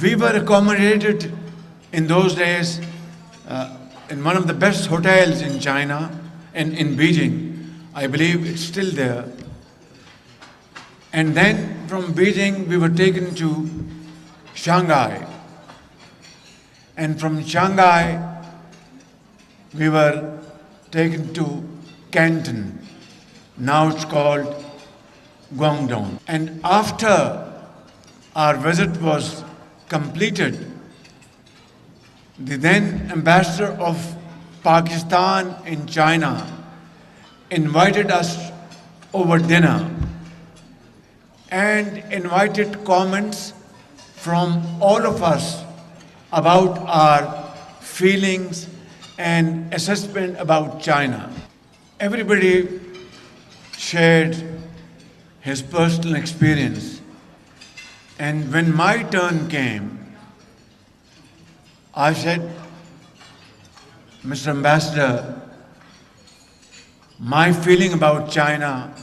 We were accommodated in those days in one of the best hotels in China, in Beijing. I believe it's still there. And then from Beijing, we were taken to Shanghai. And from Shanghai, we were taken to Canton. Now it's called Guangdong. And after our visit was completed, the then ambassador of Pakistan in China invited us over dinner and invited comments from all of us about our feelings and assessment about China. Everybody shared his personal experience. And when my turn came, I said, Mr. Ambassador, my feeling about China,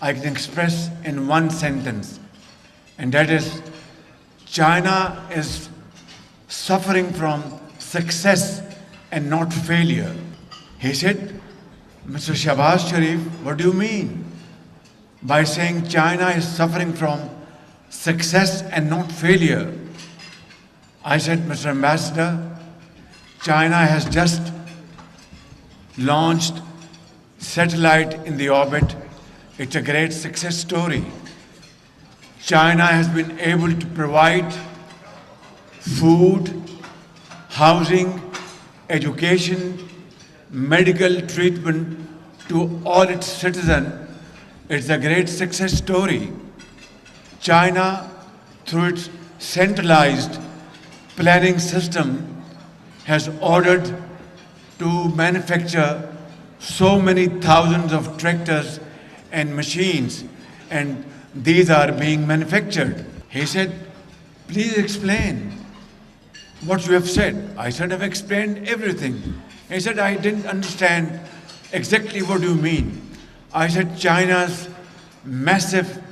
I can express in one sentence, and that is, China is suffering from success and not failure. He said, Mr. Shehbaz Sharif, what do you mean by saying China is suffering from success and not failure? I said, Mr. Ambassador, China has just launched satellite in the orbit. It's a great success story. China has been able to provide food, housing, education, medical treatment to all its citizens. It's a great success story. China, through its centralized planning system, has ordered to manufacture so many thousands of tractors and machines, and these are being manufactured. He said, please explain what you have said. I said, I've explained everything. He said, I didn't understand exactly what you mean. I said, China's massive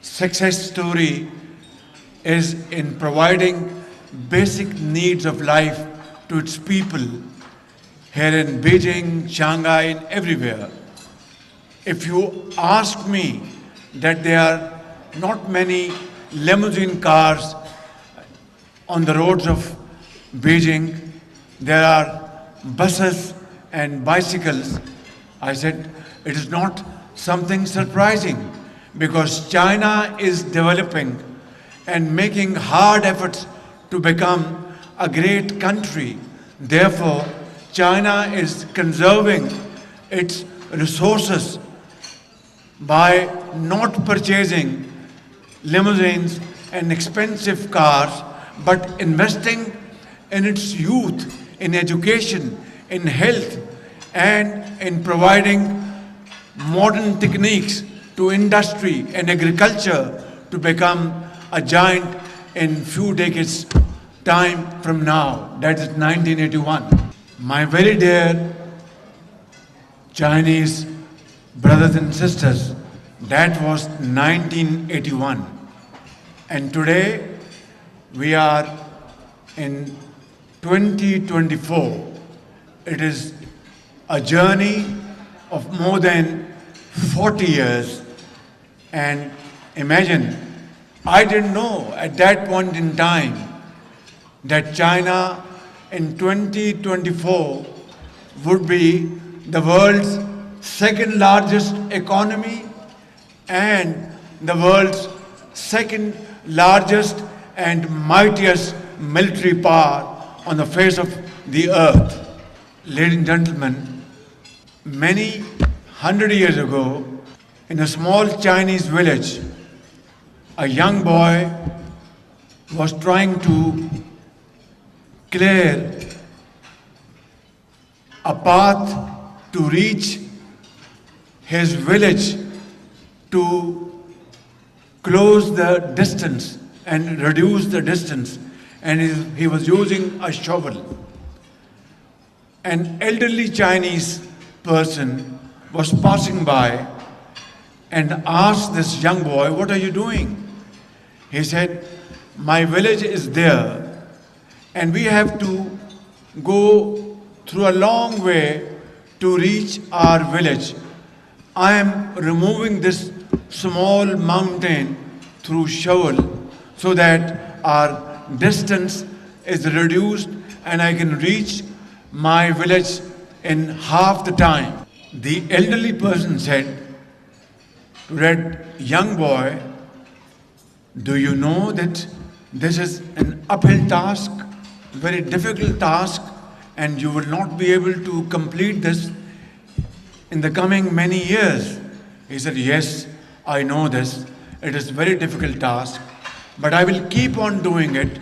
success story is in providing basic needs of life to its people here in Beijing, Shanghai, and everywhere. If you ask me that there are not many limousine cars on the roads of Beijing, there are buses and bicycles, I said, it is not something surprising, because China is developing and making hard efforts to become a great country. Therefore, China is conserving its resources by not purchasing limousines and expensive cars, but investing in its youth, in education, in health, and in providing modern techniques to industry and agriculture to become a giant in few decades time from now. That is 1981. My very dear Chinese brothers and sisters, that was 1981. And today we are in 2024. It is a journey of more than 40 years. And imagine, I didn't know at that point in time that China in 2024 would be the world's second largest economy and the world's second largest and mightiest military power on the face of the earth. Ladies and gentlemen, many 100 years ago, in a small Chinese village, a young boy was trying to clear a path to reach his village to close the distance and reduce the distance, and he was using a shovel. An elderly Chinese person was passing by and asked this young boy, "What are you doing?" He said, My village is there, and we have to go through a long way to reach our village. I am removing this small mountain through shovel so that our distance is reduced and I can reach my village in half the time. The elderly person said to that young boy, "Do you know that this is an uphill task, very difficult task, and you will not be able to complete this in the coming many years?" He said, "Yes, I know this. It is a very difficult task, but I will keep on doing it.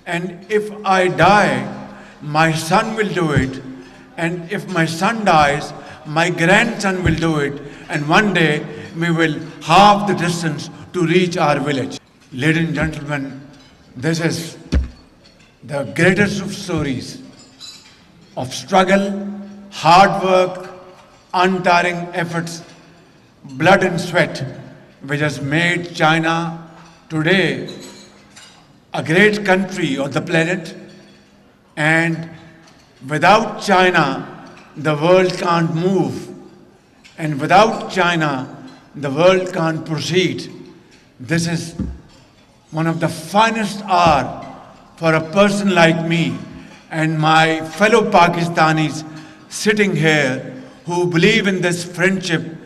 And if I die, my son will do it. And if my son dies, my grandson will do it. And one day we will halve the distance to reach our village." Ladies and gentlemen, this is the greatest of stories of struggle, hard work, untiring efforts, blood and sweat, which has made China today a great country on the planet. And without China, the world can't move. And without China, the world can't proceed. This is one of the finest hours for a person like me and my fellow Pakistanis sitting here who believe in this friendship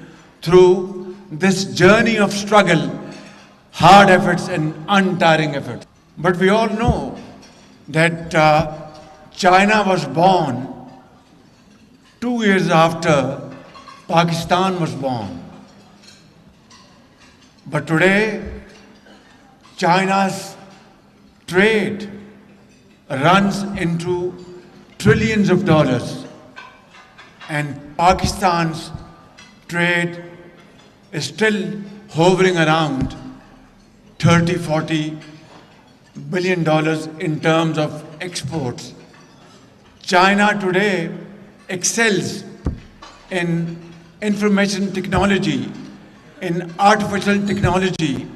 through this journey of struggle, hard efforts and untiring efforts. But we all know that China was born 2 years after Pakistan was born. But today, China's trade runs into trillions of dollars, and Pakistan's trade is still hovering around 30-40 billion dollars in terms of exports. China today excels in information technology, in artificial technology.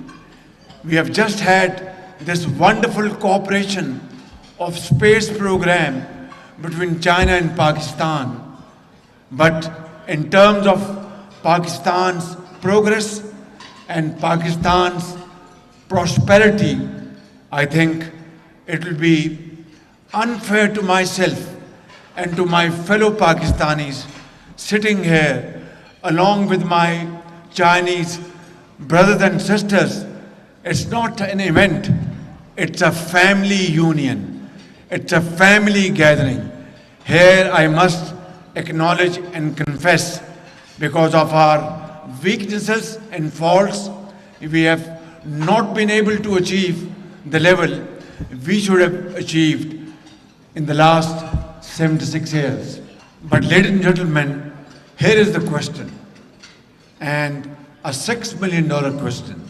We have just had this wonderful cooperation of space program between China and Pakistan. But in terms of Pakistan's progress and Pakistan's prosperity, I think it will be unfair to myself and to my fellow Pakistanis sitting here along with my Chinese brothers and sisters. It's not an event, it's a family union, it's a family gathering. Here I must acknowledge and confess, because of our weaknesses and faults, we have not been able to achieve the level we should have achieved in the last 76 years. But ladies and gentlemen, here is the question, and a $6 million question,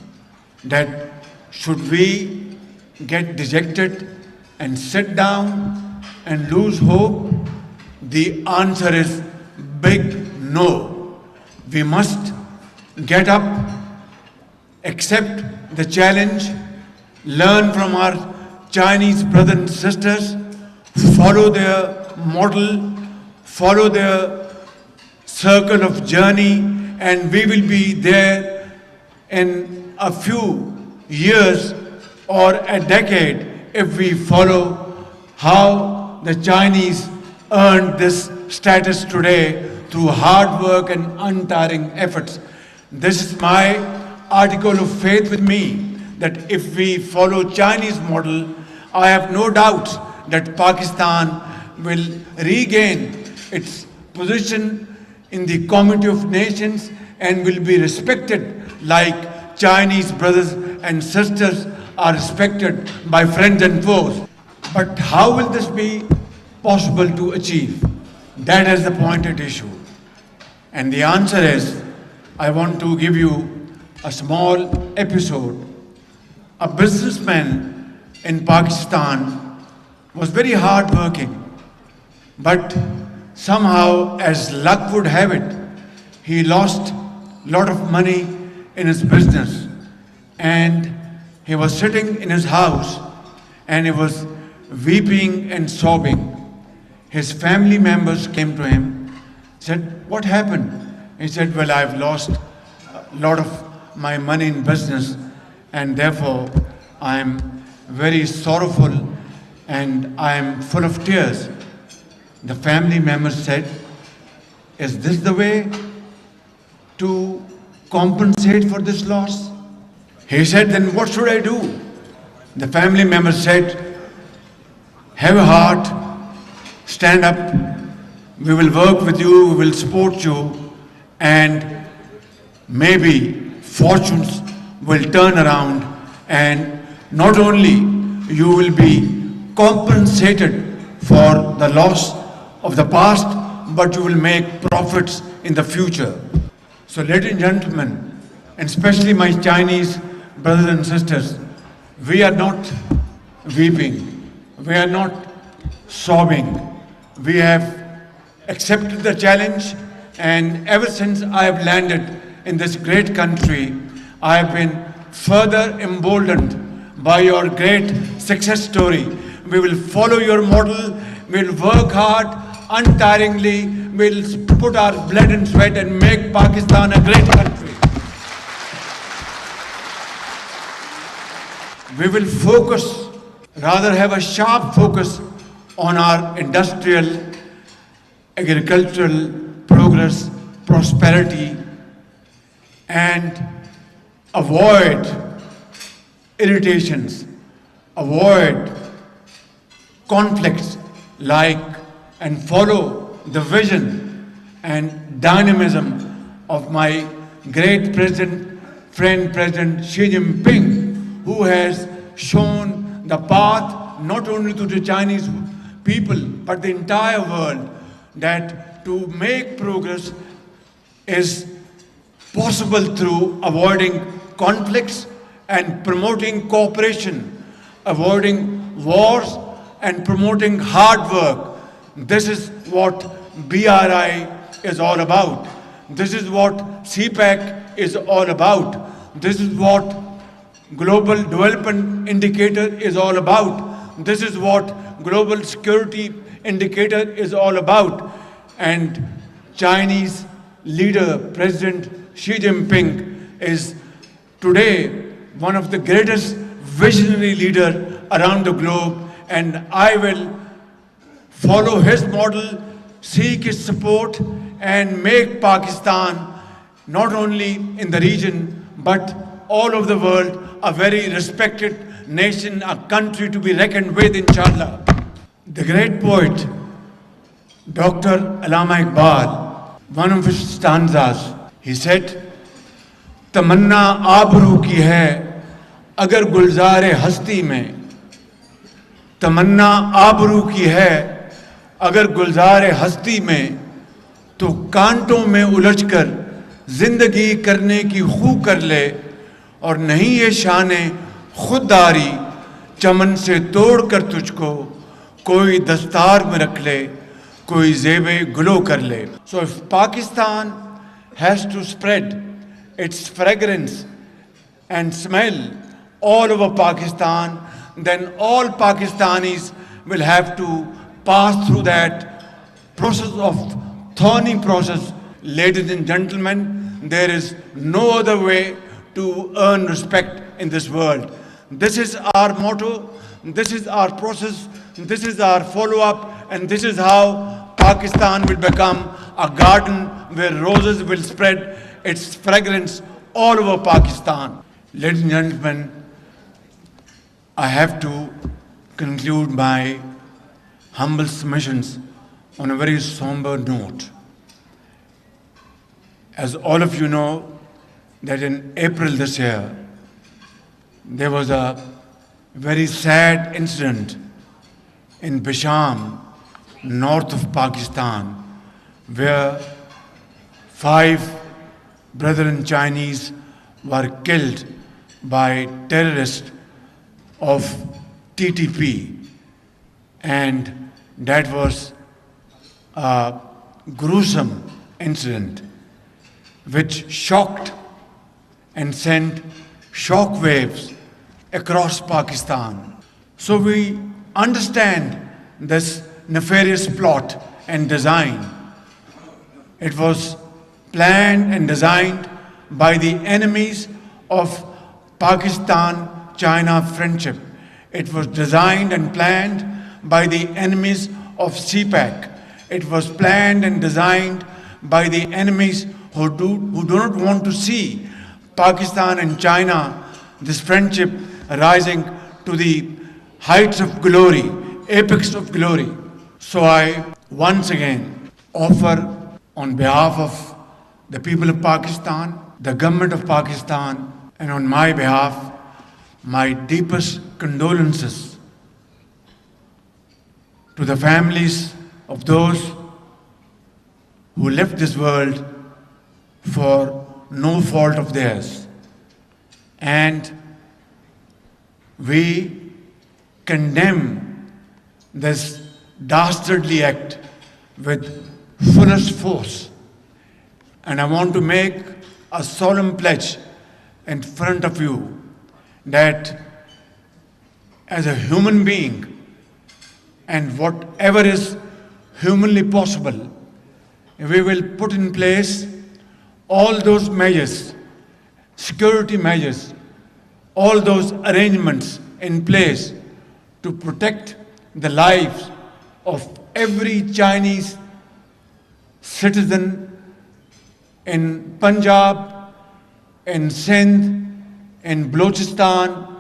that should we get dejected and sit down and lose hope? The answer is big no. We must get up, accept the challenge, learn from our Chinese brothers and sisters, follow their model, follow their circle of journey, and we will be there in a few years or a decade if we follow how the Chinese earned this status today through hard work and untiring efforts. This is my article of faith with me, that if we follow Chinese model, I have no doubt that Pakistan will regain its position in the community of nations and will be respected like Chinese brothers and sisters are respected by friends and foes. But how will this be possible to achieve? That is the point at issue. And the answer is, I want to give you a small episode. A businessman in Pakistan was very hardworking, but somehow, as luck would have it, he lost a lot of money in his business, and He was sitting in his house and he was weeping and sobbing. His family members came to him, said, "What happened?" He said, "Well, I've lost a lot of my money in business and therefore I'm very sorrowful and I'm full of tears." The family members said, "Is this the way to compensate for this loss?" He said, "Then what should I do?" The family members said, "Have a heart, stand up, we will work with you, we will support you, and maybe fortunes will turn around and not only you will be compensated for the loss of the past, but you will make profits in the future." So ladies and gentlemen, and especially my Chinese brothers and sisters, we are not weeping, we are not sobbing. We have accepted the challenge, and ever since I have landed in this great country, I have been further emboldened by your great success story. We will follow your model, we will work hard, untiringly, we will put our blood and sweat and make Pakistan a great country. We will focus, rather have a sharp focus on our industrial, agricultural progress, prosperity, and avoid irritations, avoid conflicts, and follow the vision and dynamism of my great friend President Xi Jinping, who has shown the path not only to the Chinese people but the entire world, that to make progress is possible through avoiding conflicts and promoting cooperation, avoiding wars and promoting hard work. This is what BRI is all about. This is what CPEC is all about. This is what Global Development Indicator is all about. This is what Global Security Indicator is all about. And Chinese leader, President Xi Jinping, is today one of the greatest visionary leaders around the globe, and I will follow his model, seek his support, and make Pakistan not only in the region but all over the world a very respected nation, a country to be reckoned with, inshallah. The great poet, Dr. Allama Iqbal, one of his stanzas, he said, "तमन्ना आबरू की है अगर गुलजारे हस्ती में, तमन्ना आबरू की है अगर गुलजारे हस्ती में, तो कांटों में उलझकर जिंदगी करने की खू कर ले, और नहीं ये शाने खुददारी चमन से तोड़ कर तुझको कोई दस्तार में रख ले, कोई ज़ेबे गुलो कर ले." So if Pakistan has to spread its fragrance and smell all over Pakistan, then all Pakistanis will have to pass through that process of thorny process. Ladies and gentlemen, there is no other way to earn respect in this world. This is our motto, this is our process, this is our follow-up, and this is how Pakistan will become a garden where roses will spread its fragrance all over Pakistan. Ladies and gentlemen, I have to conclude my humble submissions on a very somber note. As all of you know, that in April this year, there was a very sad incident in Bisham, north of Pakistan, where 5 brethren Chinese were killed by terrorists of TTP, and that was a gruesome incident which shocked and sent shock waves across Pakistan. So we understand this nefarious plot and design. It was planned and designed by the enemies of Pakistan-China friendship. It was designed and planned by the enemies of CPAC. It was planned and designed by the enemies who do not want to see Pakistan and China, this friendship rising to the heights of glory, apex of glory. So I once again offer on behalf of the people of Pakistan, the government of Pakistan, and on my behalf, my deepest condolences to the families of those who left this world for no fault of theirs. And we condemn this dastardly act with fullest force. And I want to make a solemn pledge in front of you that as a human being and whatever is humanly possible, we will put in place all those measures, security measures, all those arrangements in place to protect the lives of every Chinese citizen in Punjab, in Sindh, in Balochistan,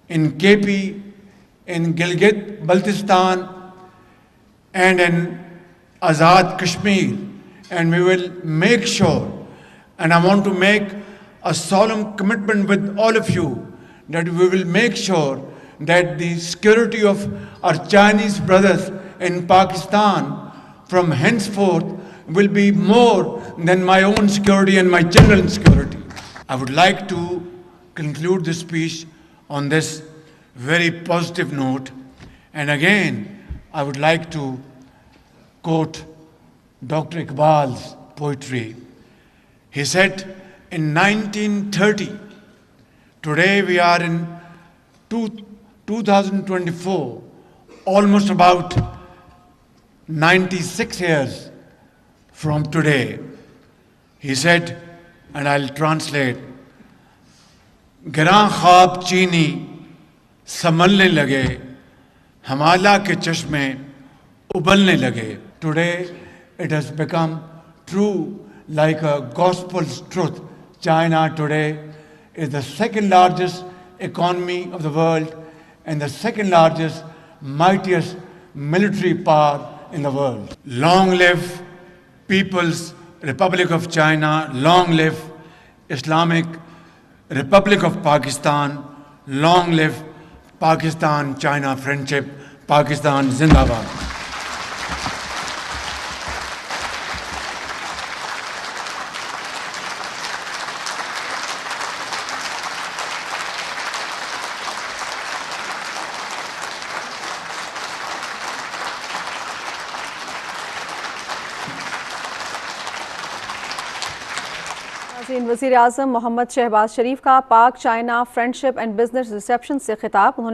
in KP, in Gilgit-Baltistan, and in Azad Kashmir. And we will make sure, and I want to make a solemn commitment with all of you, that we will make sure that the security of our Chinese brothers in Pakistan from henceforth will be more than my own security and my general security. I would like to conclude this speech on this very positive note. And again, I would like to quote Dr. Iqbal's poetry. He said in 1930, today we are in 2024, almost about 96 years from today. He said, and I'll translate, गिरां ख्वाब चीनी संभलने लगे, हमाला के चश्मे उबलने लगे. Today it has become true like a gospel's truth. China today is the second largest economy of the world and the second largest, mightiest military power in the world. Long live People's Republic of China, long live Islamic Republic of Pakistan, long live Pakistan-China friendship, Pakistan Zindabad. वज़ीर आज़म मोहम्मद शहबाज शरीफ का पाक China friendship and business reception से खिताब. उन्होंने